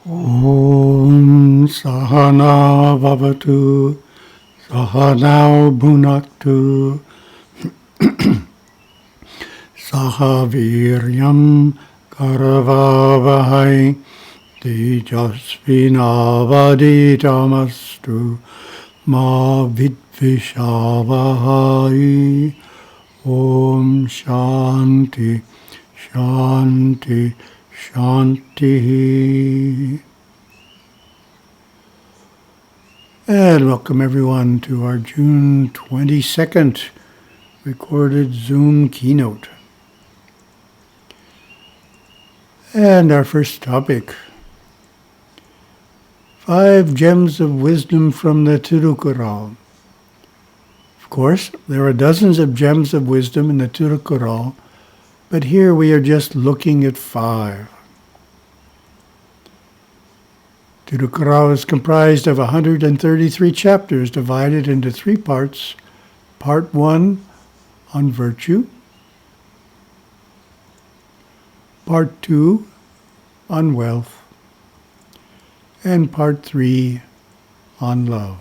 Om Sahana Bhavatu Sahanau Bhunaktu Sahaviryam Karavavahai Tejasvinavaditamastu Ma Vidvishavahai. Om Shanti Shanti Shanti. And welcome everyone to our June 22nd recorded Zoom keynote. And our first topic, 5 gems of wisdom from the Tirukkural. Of course, there are dozens of gems of wisdom in the Tirukkural, but here we are just looking at 5. Tirukural is comprised of 133 chapters divided into 3 parts. Part 1 on virtue, Part 2 on wealth, and Part 3 on love.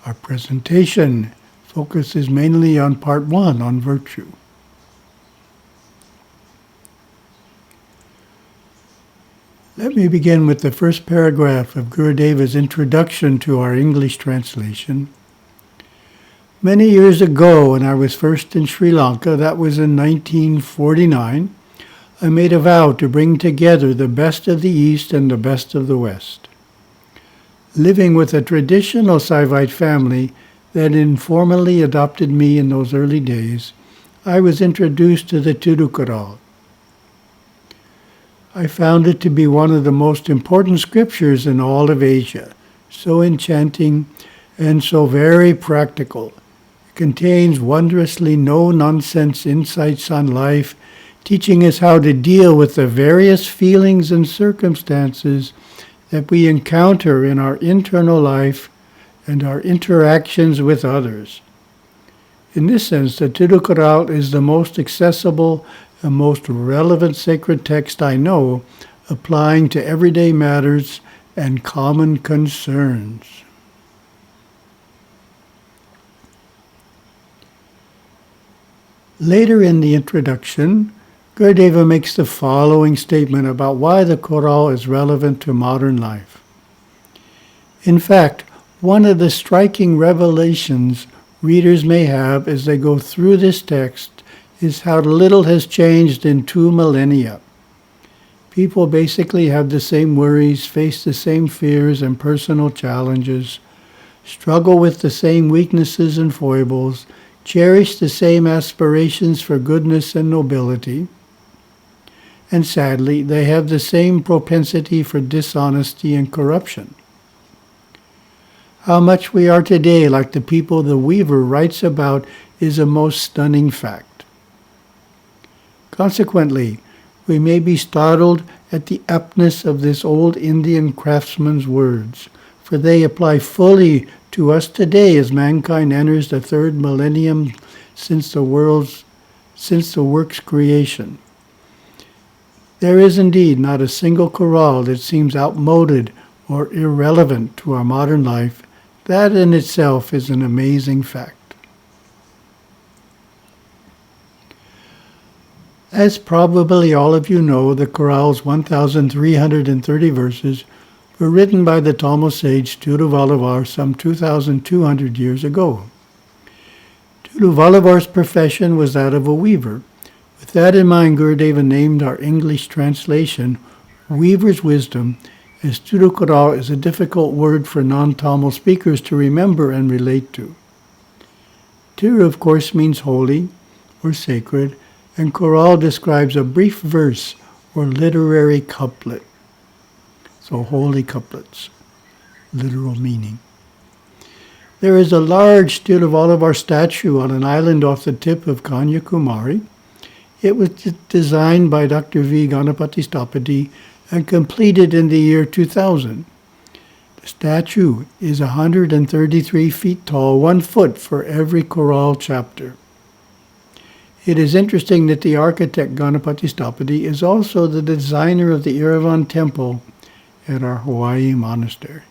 Our presentation focuses mainly on Part 1 on virtue. Let me begin with the first paragraph of Gurudeva's introduction to our English translation. Many years ago, when I was first in Sri Lanka, that was in 1949, I made a vow to bring together the best of the East and the best of the West. Living with a traditional Saivite family that informally adopted me in those early days, I was introduced to the Tirukkural. I found it to be one of the most important scriptures in all of Asia, so enchanting and so very practical. It contains wondrously no-nonsense insights on life, teaching us how to deal with the various feelings and circumstances that we encounter in our internal life and our interactions with others. In this sense, the Tirukkural is the most accessible and most relevant sacred text I know, applying to everyday matters and common concerns. Later in the introduction, Gurudeva makes the following statement about why the Kural is relevant to modern life. In fact, one of the striking revelations readers may have as they go through this text is how little has changed in 2 millennia. People basically have the same worries, face the same fears and personal challenges, struggle with the same weaknesses and foibles, cherish the same aspirations for goodness and nobility, and sadly, they have the same propensity for dishonesty and corruption. How much we are today like the people the Weaver writes about is a most stunning fact. Consequently, we may be startled at the aptness of this old Indian craftsman's words, for they apply fully to us today as mankind enters the 3rd millennium since the work's creation. There is indeed not a single Kural that seems outmoded or irrelevant to our modern life. That in itself is an amazing fact. As probably all of you know, the Kural's 1,330 verses were written by the Tamil sage Tiruvalluvar some 2,200 years ago. Tiruvalluvar's profession was that of a weaver. With that in mind, Gurudeva named our English translation Weaver's Wisdom, as Tirukkural is a difficult word for non-Tamil speakers to remember and relate to. Tiru, of course, means holy or sacred, and Kural describes a brief verse or literary couplet. So holy couplets, literal meaning. There is a large Tiruvalluvar statue on an island off the tip of Kanyakumari. It was designed by Dr. V. Ganapati Stapati and completed in the year 2000. The statue is 133 feet tall, 1 foot for every Kural chapter. It is interesting that the architect Ganapati Stapati is also the designer of the Yerevan temple at our Hawaii monastery.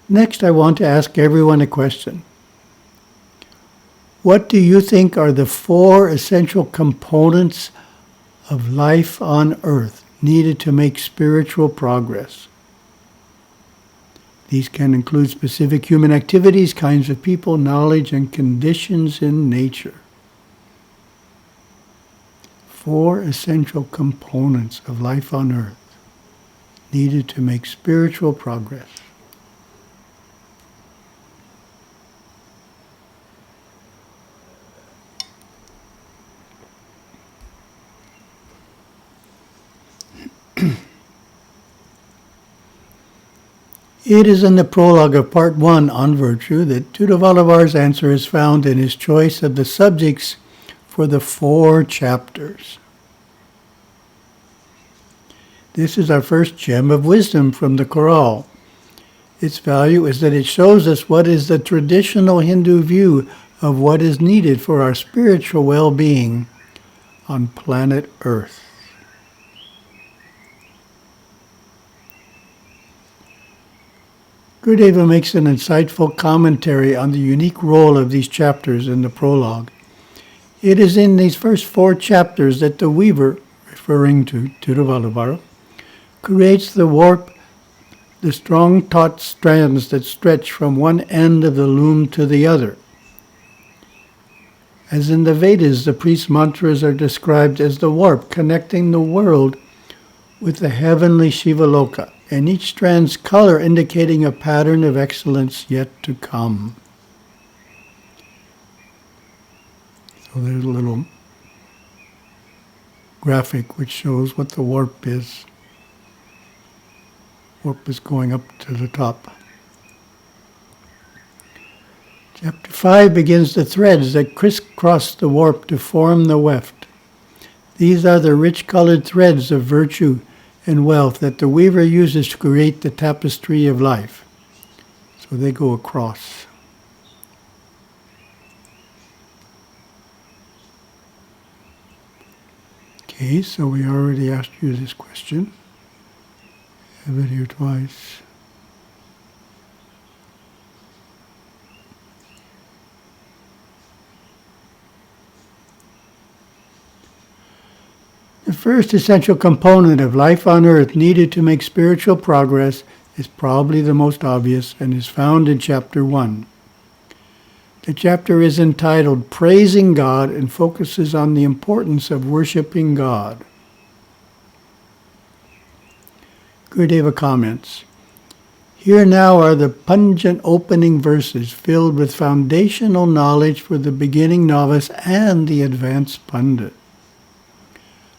Next, I want to ask everyone a question. What do you think are the 4 essential components of life on earth needed to make spiritual progress? These can include specific human activities, kinds of people, knowledge, and conditions in nature. 4 essential components of life on earth needed to make spiritual progress. It is in the prologue of Part 1 on virtue that Tiruvalavar's answer is found in his choice of the subjects for the 4 chapters. This is our first gem of wisdom from the Kural. Its value is that it shows us what is the traditional Hindu view of what is needed for our spiritual well-being on planet Earth. Gurudeva makes an insightful commentary on the unique role of these chapters in the prologue. It is in these first 4 chapters that the weaver, referring to Tiruvalavar, creates the warp, the strong taut strands that stretch from one end of the loom to the other. As in the Vedas, the priest mantras are described as the warp connecting the world with the heavenly Shivaloka, and each strand's color indicating a pattern of excellence yet to come. So there's a little graphic which shows what the warp is. Warp is going up to the top. Chapter 5 begins the threads that crisscross the warp to form the weft. These are the rich-colored threads of virtue and wealth that the weaver uses to create the tapestry of life. So they go across. Okay, so we already asked you this question. I have it here twice. The first essential component of life on earth needed to make spiritual progress is probably the most obvious and is found in chapter 1. The chapter is entitled Praising God and focuses on the importance of worshiping God. Gurudeva comments, here now are the pungent opening verses filled with foundational knowledge for the beginning novice and the advanced pundit.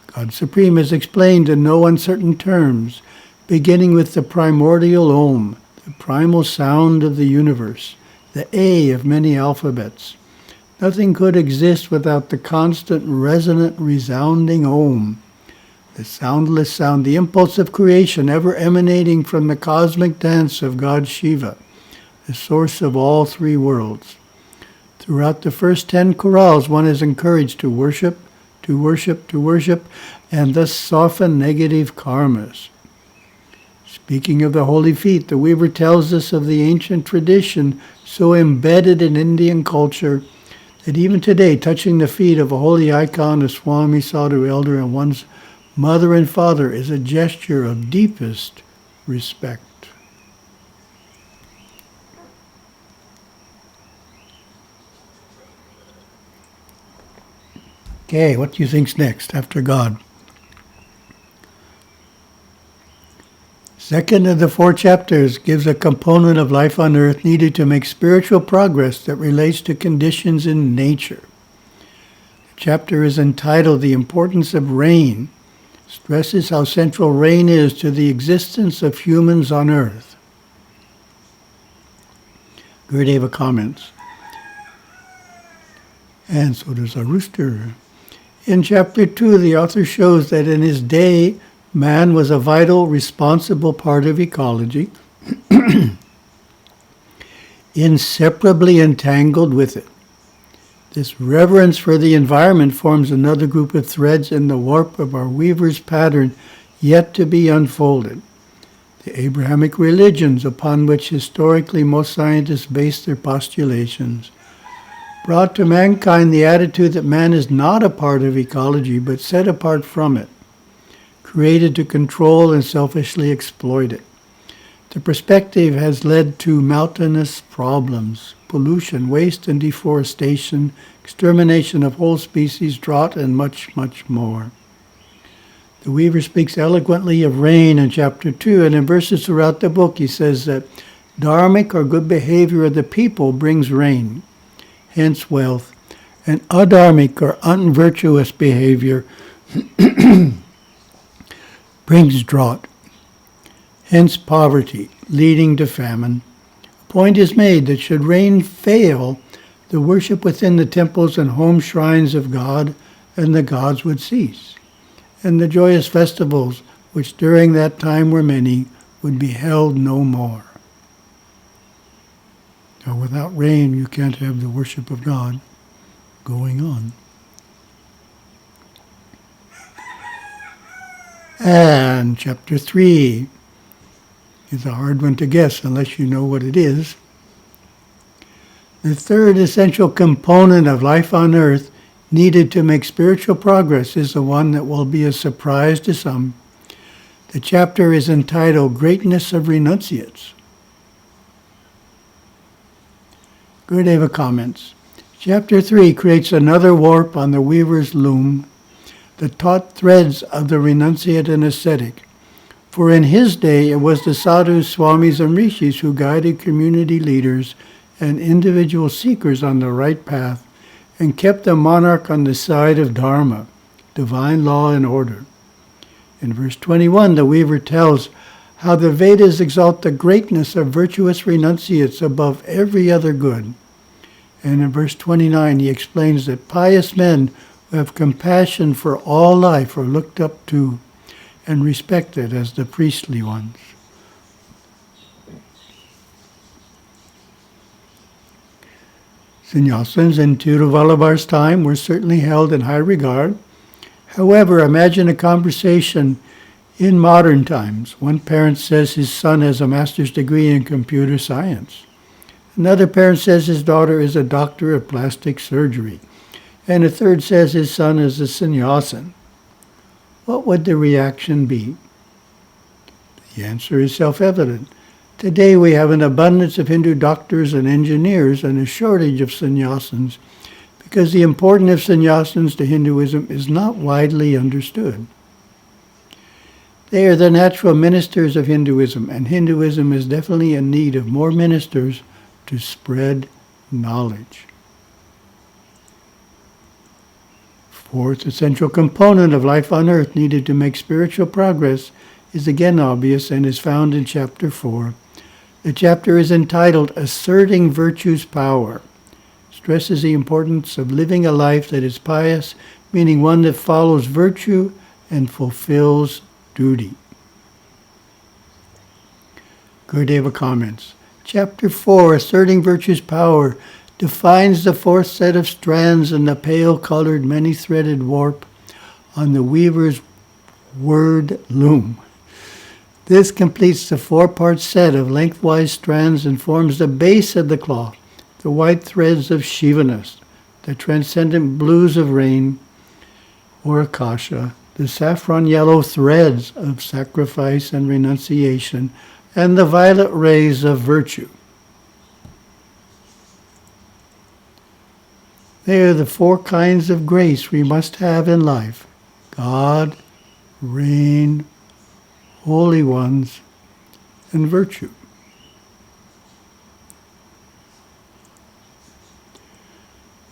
God Supreme is explained in no uncertain terms, beginning with the primordial Om, the primal sound of the universe, the A of many alphabets. Nothing could exist without the constant, resonant, resounding Om, the soundless sound, the impulse of creation ever emanating from the cosmic dance of God Shiva, the source of all 3 worlds. Throughout the first 10 chorales, one is encouraged to worship, to worship, to worship, and thus soften negative karmas. Speaking of the holy feet, the weaver tells us of the ancient tradition so embedded in Indian culture that even today, touching the feet of a holy icon, a Swami, Sadhu, elder, and one's mother and father is a gesture of deepest respect. Okay, what do you think's next after God? Second of the 4 chapters gives a component of life on earth needed to make spiritual progress that relates to conditions in nature. The chapter is entitled The Importance of Rain, stresses how central rain is to the existence of humans on earth. Gurudeva comments, and so does a rooster. In chapter 2, the author shows that in his day, man was a vital, responsible part of ecology, inseparably entangled with it. This reverence for the environment forms another group of threads in the warp of our weaver's pattern yet to be unfolded. The Abrahamic religions upon which historically most scientists base their postulations brought to mankind the attitude that man is not a part of ecology but set apart from it, created to control and selfishly exploit it. The perspective has led to mountainous problems: pollution, waste and deforestation, extermination of whole species, drought, and much, much more. The Weaver speaks eloquently of rain in chapter 2, and in verses throughout the book he says that dharmic or good behavior of the people brings rain, hence wealth, and adharmic or unvirtuous behavior brings drought, hence poverty, leading to famine. A point is made that should rain fail, the worship within the temples and home shrines of God and the gods would cease, and the joyous festivals, which during that time were many, would be held no more. Now, without rain, you can't have the worship of God going on. And chapter 3 is a hard one to guess unless you know what it is. The third essential component of life on earth needed to make spiritual progress is the one that will be a surprise to some. The chapter is entitled Greatness of Renunciates. Gurudeva comments, Chapter 3 creates another warp on the weaver's loom, the taut threads of the renunciate and ascetic. For in his day it was the sadhus, swamis, and rishis who guided community leaders and individual seekers on the right path and kept the monarch on the side of dharma, divine law and order. In verse 21, the Weaver tells how the Vedas exalt the greatness of virtuous renunciates above every other good. And in verse 29, he explains that pious men who have compassion for all life are looked up to and respected as the priestly ones. Sannyasins in Tiruvallabhar's time were certainly held in high regard. However, imagine a conversation in modern times. One parent says his son has a master's degree in computer science. Another parent says his daughter is a doctor of plastic surgery. And a third says his son is a sannyasin. What would the reaction be? The answer is self-evident. Today we have an abundance of Hindu doctors and engineers and a shortage of sannyasins because the importance of sannyasins to Hinduism is not widely understood. They are the natural ministers of Hinduism, and Hinduism is definitely in need of more ministers to spread knowledge. Fourth essential component of life on earth needed to make spiritual progress is again obvious and is found in chapter 4. The chapter is entitled Asserting Virtue's Power. Stresses the importance of living a life that is pious, meaning one that follows virtue and fulfills duty. Gurudeva comments, Chapter 4, Asserting Virtue's Power, defines the fourth set of strands in the pale-colored, many-threaded warp on the weaver's word loom. This completes the four-part set of lengthwise strands and forms the base of the cloth, the white threads of Shivanus, the transcendent blues of rain or akasha, the saffron yellow threads of sacrifice and renunciation, and the violet rays of virtue. They are the four kinds of grace we must have in life: God, rain, holy ones, and virtue.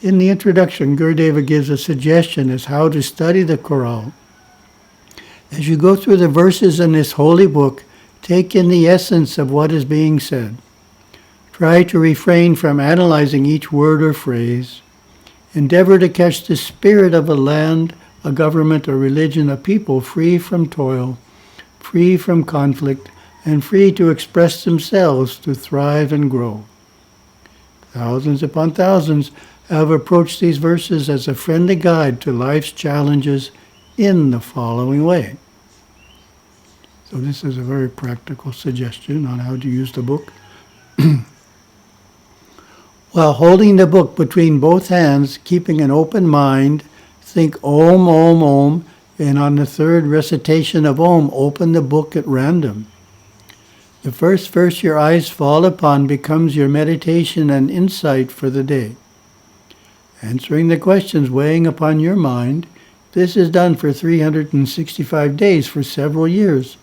In the introduction, Gurudeva gives a suggestion as how to study the Quran. As you go through the verses in this holy book, take in the essence of what is being said. Try to refrain from analyzing each word or phrase. Endeavor to catch the spirit of a land, a government, a religion, a people free from toil, free from conflict, and free to express themselves to thrive and grow. Thousands upon thousands I have approached these verses as a friendly guide to life's challenges in the following way. So this is a very practical suggestion on how to use the book. While holding the book between both hands, keeping an open mind, think Om, Om, Om, and on the third recitation of Om, open the book at random. The first verse your eyes fall upon becomes your meditation and insight for the day. Answering the questions weighing upon your mind, this is done for 365 days for several years.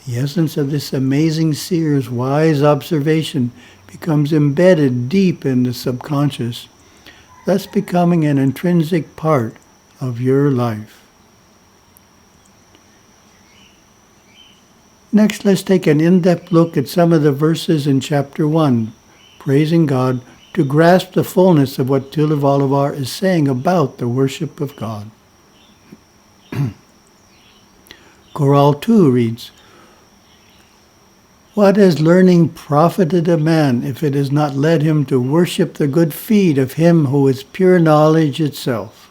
The essence of this amazing seer's wise observation becomes embedded deep in the subconscious, thus becoming an intrinsic part of your life. Next, let's take an in-depth look at some of the verses in Chapter 1, Praising God, to grasp the fullness of what Tirukural is saying about the worship of God. Choral 2 reads, "What has learning profited a man if it has not led him to worship the good feet of him who is pure knowledge itself?"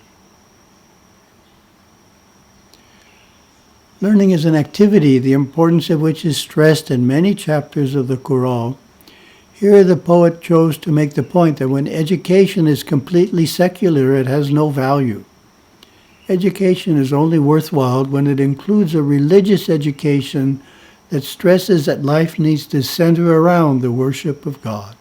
Learning is an activity, the importance of which is stressed in many chapters of the Choral. Here the poet chose to make the point that when education is completely secular, it has no value. Education is only worthwhile when it includes a religious education that stresses that life needs to center around the worship of God.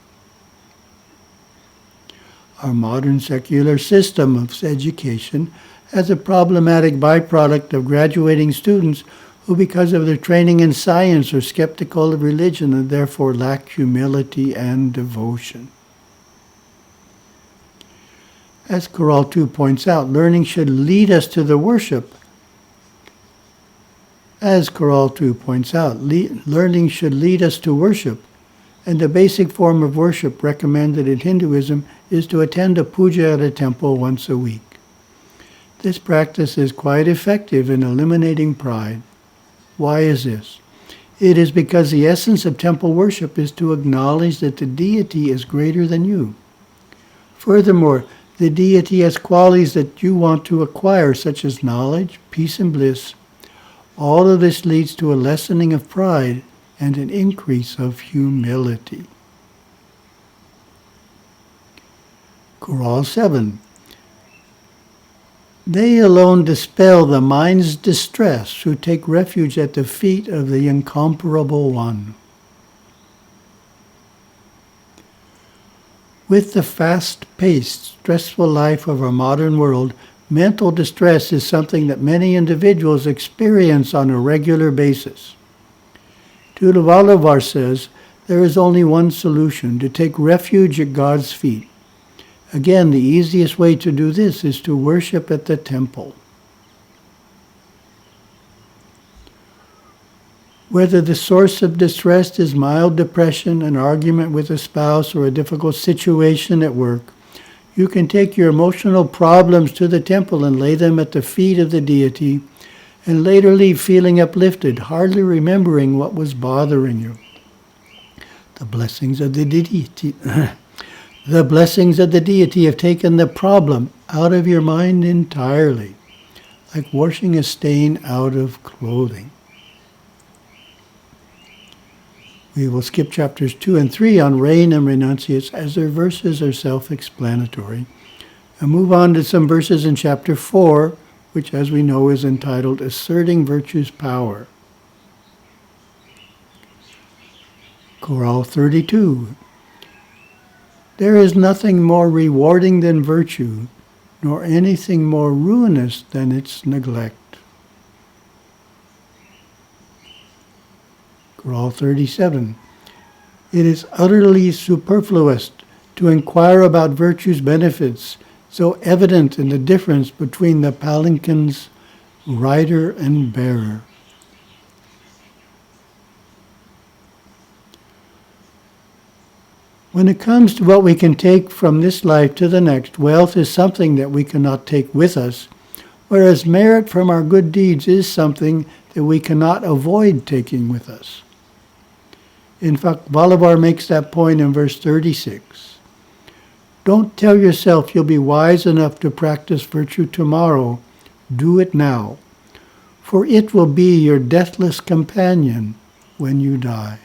Our modern secular system of education has a problematic byproduct of graduating students who, because of their training in science, are skeptical of religion and therefore lack humility and devotion. As Choral 2 points out, learning should lead us to the worship. As Choral 2 points out, learning should lead us to worship, and the basic form of worship recommended in Hinduism is to attend a puja at a temple once a week. This practice is quite effective in eliminating pride. Why is this? It is because the essence of temple worship is to acknowledge that the deity is greater than you. Furthermore, the deity has qualities that you want to acquire, such as knowledge, peace, and bliss. All of this leads to a lessening of pride and an increase of humility. Choral 7. They alone dispel the mind's distress who take refuge at the feet of the incomparable One. With the fast-paced, stressful life of our modern world, mental distress is something that many individuals experience on a regular basis. Tirukural says there is only one solution: to take refuge at God's feet. Again, the easiest way to do this is to worship at the temple. Whether the source of distress is mild depression, an argument with a spouse, or a difficult situation at work, you can take your emotional problems to the temple and lay them at the feet of the deity, and later leave feeling uplifted, hardly remembering what was bothering you. The blessings of the deity The blessings of the deity have taken the problem out of your mind entirely, like washing a stain out of clothing. We will skip chapters 2 and 3 on rain and renunciates, as their verses are self-explanatory, and move on to some verses in chapter 4, which, as we know, is entitled Asserting Virtue's Power. Choral 32. There is nothing more rewarding than virtue, nor anything more ruinous than its neglect. Choral 37. It is utterly superfluous to inquire about virtue's benefits, so evident in the difference between the palanquin's rider and bearer. When it comes to what we can take from this life to the next, wealth is something that we cannot take with us, whereas merit from our good deeds is something that we cannot avoid taking with us. In fact, Balabar makes that point in verse 36. Don't tell yourself you'll be wise enough to practice virtue tomorrow. Do it now, for it will be your deathless companion when you die.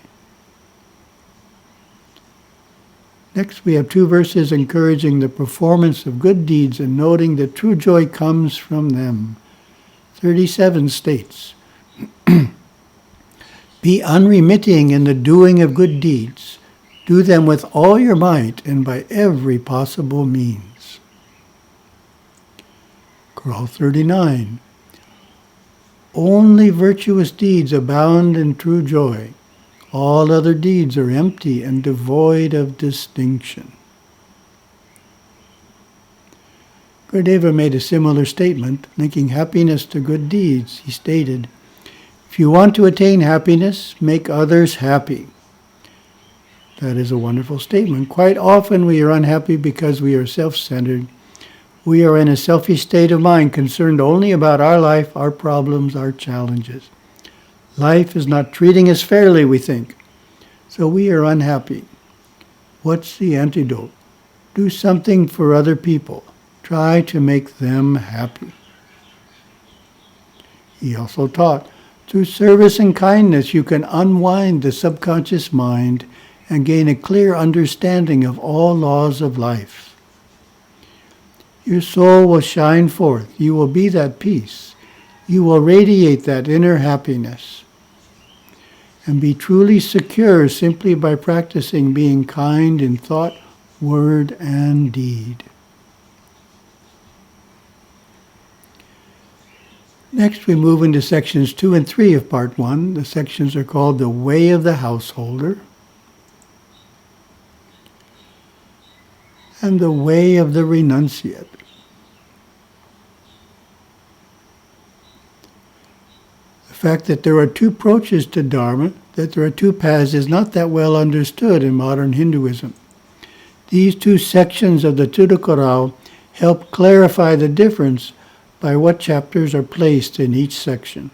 Next, we have 2 verses encouraging the performance of good deeds and noting that true joy comes from them. 37 states, Be unremitting in the doing of good deeds. Do them with all your might and by every possible means. Choral 39, Only virtuous deeds abound in true joy. All other deeds are empty and devoid of distinction. Gurudeva made a similar statement, linking happiness to good deeds. He stated, If you want to attain happiness, make others happy. That is a wonderful statement. Quite often we are unhappy because we are self-centered. We are in a selfish state of mind, concerned only about our life, our problems, our challenges. Life is not treating us fairly, we think. So we are unhappy. What's the antidote? Do something for other people. Try to make them happy. He also taught, through service and kindness, you can unwind the subconscious mind and gain a clear understanding of all laws of life. Your soul will shine forth. You will be that peace. You will radiate that inner happiness and be truly secure simply by practicing being kind in thought, word, and deed. Next, we move into sections 2 and 3 of part 1. The sections are called The Way of the Householder and The Way of the Renunciate. The fact that there are 2 approaches to Dharma, that there are 2 paths, is not that well understood in modern Hinduism. These 2 sections of the Tirukural help clarify the difference by what chapters are placed in each section.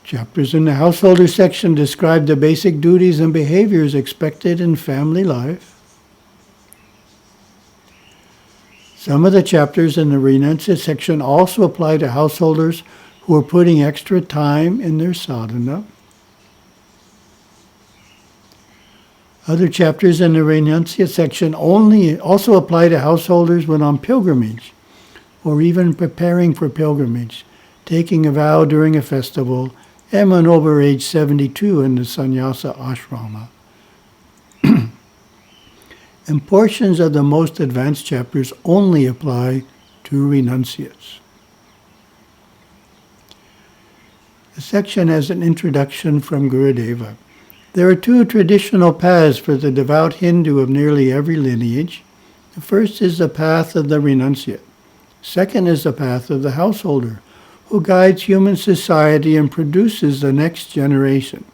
Chapters in the householder section describe the basic duties and behaviors expected in family life. Some of the chapters in the renunciate section also apply to householders who are putting extra time in their sadhana. Other chapters in the renunciate section also apply to householders when on pilgrimage, or even preparing for pilgrimage, taking a vow during a festival, and when over age 72 in the sannyasa ashrama. And portions of the most advanced chapters only apply to renunciates. The section has an introduction from Gurudeva. There are 2 traditional paths for the devout Hindu of nearly every lineage. The first is the path of the renunciate. Second is the path of the householder, who guides human society and produces the next generation.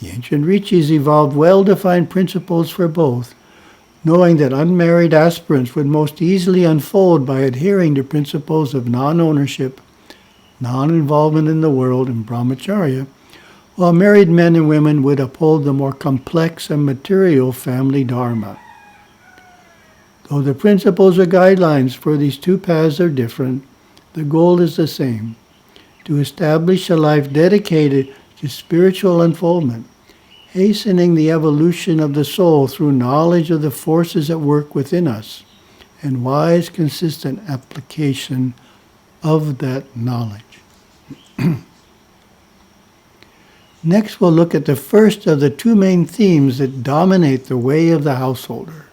The ancient rishis evolved well-defined principles for both, knowing that unmarried aspirants would most easily unfold by adhering to principles of non-ownership, non-involvement in the world, and brahmacharya, while married men and women would uphold the more complex and material family dharma. Though the principles or guidelines for these 2 paths are different, the goal is the same: to establish a life dedicated to spiritual unfoldment, hastening the evolution of the soul through knowledge of the forces at work within us, and wise, consistent application of that knowledge. Next, we'll look at the first of the 2 main themes that dominate the way of the householder.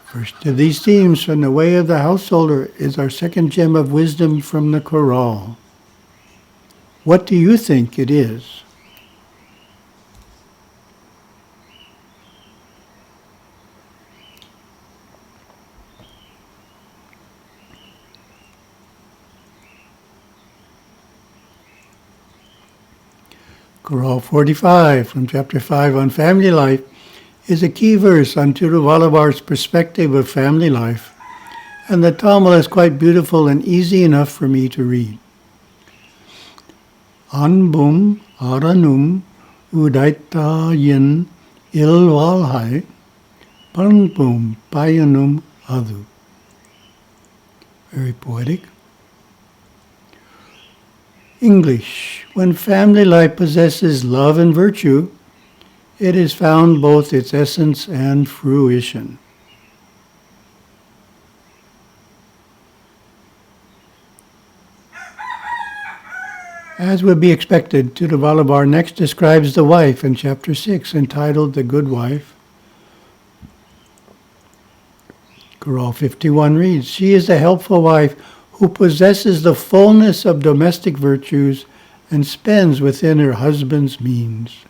First of these themes from the way of the householder is our second gem of wisdom from the Choral. What do you think it is? Choral 45 from Chapter 5 on Family Life is a key verse on Tiruvallabhar's perspective of family life, And the Tamil is quite beautiful and easy enough for me to read. Anbum aranum udaitayin ilwalhai panbum payanum adu. Very poetic. English. When family life possesses love and virtue, it has found both its essence and fruition. As would be expected, Tiruvallabhar next describes the wife in chapter 6, entitled The Good Wife. Tirukkural 51 reads, "She is the helpful wife who possesses the fullness of domestic virtues and spends within her husband's means."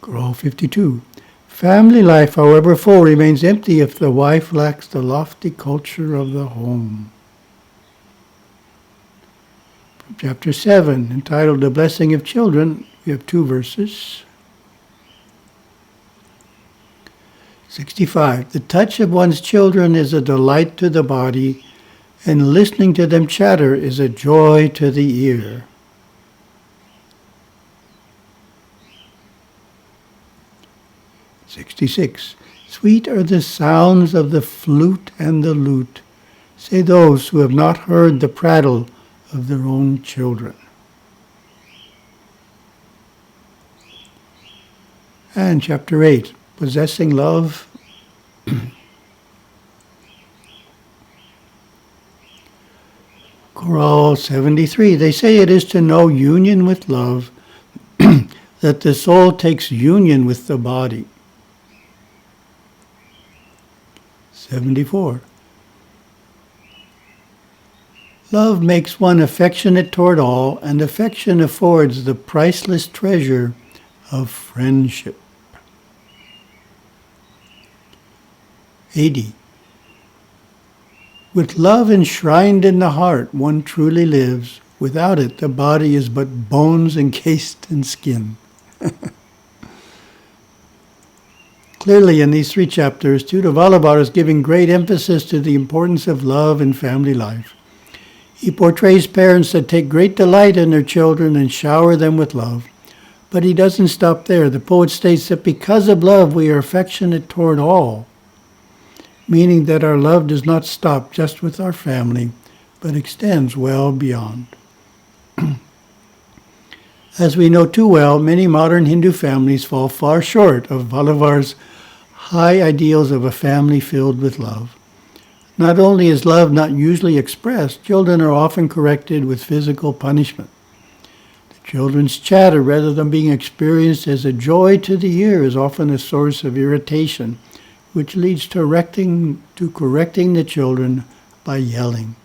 Tirukkural 52. Family life, however full, remains empty if the wife lacks the lofty culture of the home. From chapter 7, entitled The Blessing of Children, we have 2 verses. 65. The touch of one's children is a delight to the body, and listening to them chatter is a joy to the ear. 66. Sweet are the sounds of the flute and the lute, say those who have not heard the prattle of their own children. And chapter 8, possessing love. Choral 73. They say it is to know union with love that the soul takes union with the body. 74. Love makes one affectionate toward all, and affection affords the priceless treasure of friendship. 80. With love enshrined in the heart, one truly lives. Without it, the body is but bones encased in skin. Clearly, in these 3 chapters, Tiruvallabhar is giving great emphasis to the importance of love in family life. He portrays parents that take great delight in their children and shower them with love. But he doesn't stop there. The poet states that because of love, we are affectionate toward all, meaning that our love does not stop just with our family, but extends well beyond. As we know too well, many modern Hindu families fall far short of Vallabhar's high ideals of a family filled with love. Not only is love not usually expressed, children are often corrected with physical punishment. The children's chatter, rather than being experienced as a joy to the ear, is often a source of irritation, which leads to correcting the children by yelling.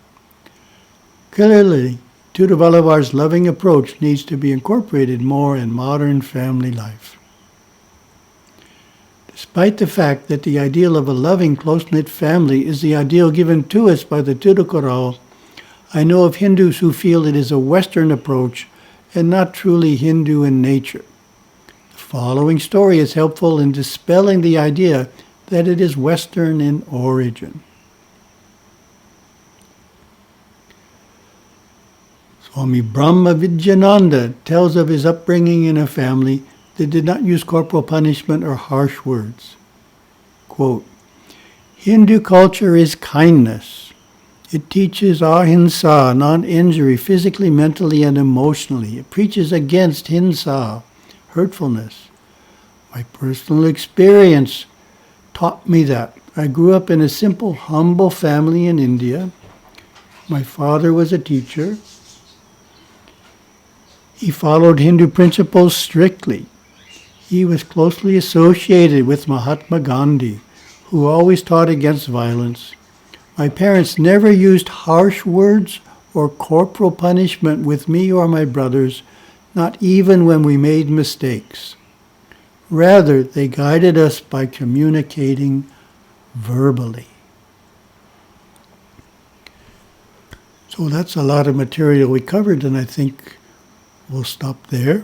Clearly, Tiruvallabhar's loving approach needs to be incorporated more in modern family life. Despite the fact that the ideal of a loving, close-knit family is the ideal given to us by the Tirukkural, I know of Hindus who feel it is a Western approach and not truly Hindu in nature. The following story is helpful in dispelling the idea that it is Western in origin. Swami Brahma Vidyananda tells of his upbringing in a family that did not use corporal punishment or harsh words. Quote, Hindu culture is kindness. It teaches ahimsa, non-injury, physically, mentally, and emotionally. It preaches against hinsa, hurtfulness. My personal experience taught me that. I grew up in a simple, humble family in India. My father was a teacher. He followed Hindu principles strictly. He was closely associated with Mahatma Gandhi, who always taught against violence. My parents never used harsh words or corporal punishment with me or my brothers, not even when we made mistakes. Rather, they guided us by communicating verbally. So that's a lot of material we covered, and I think we'll stop there.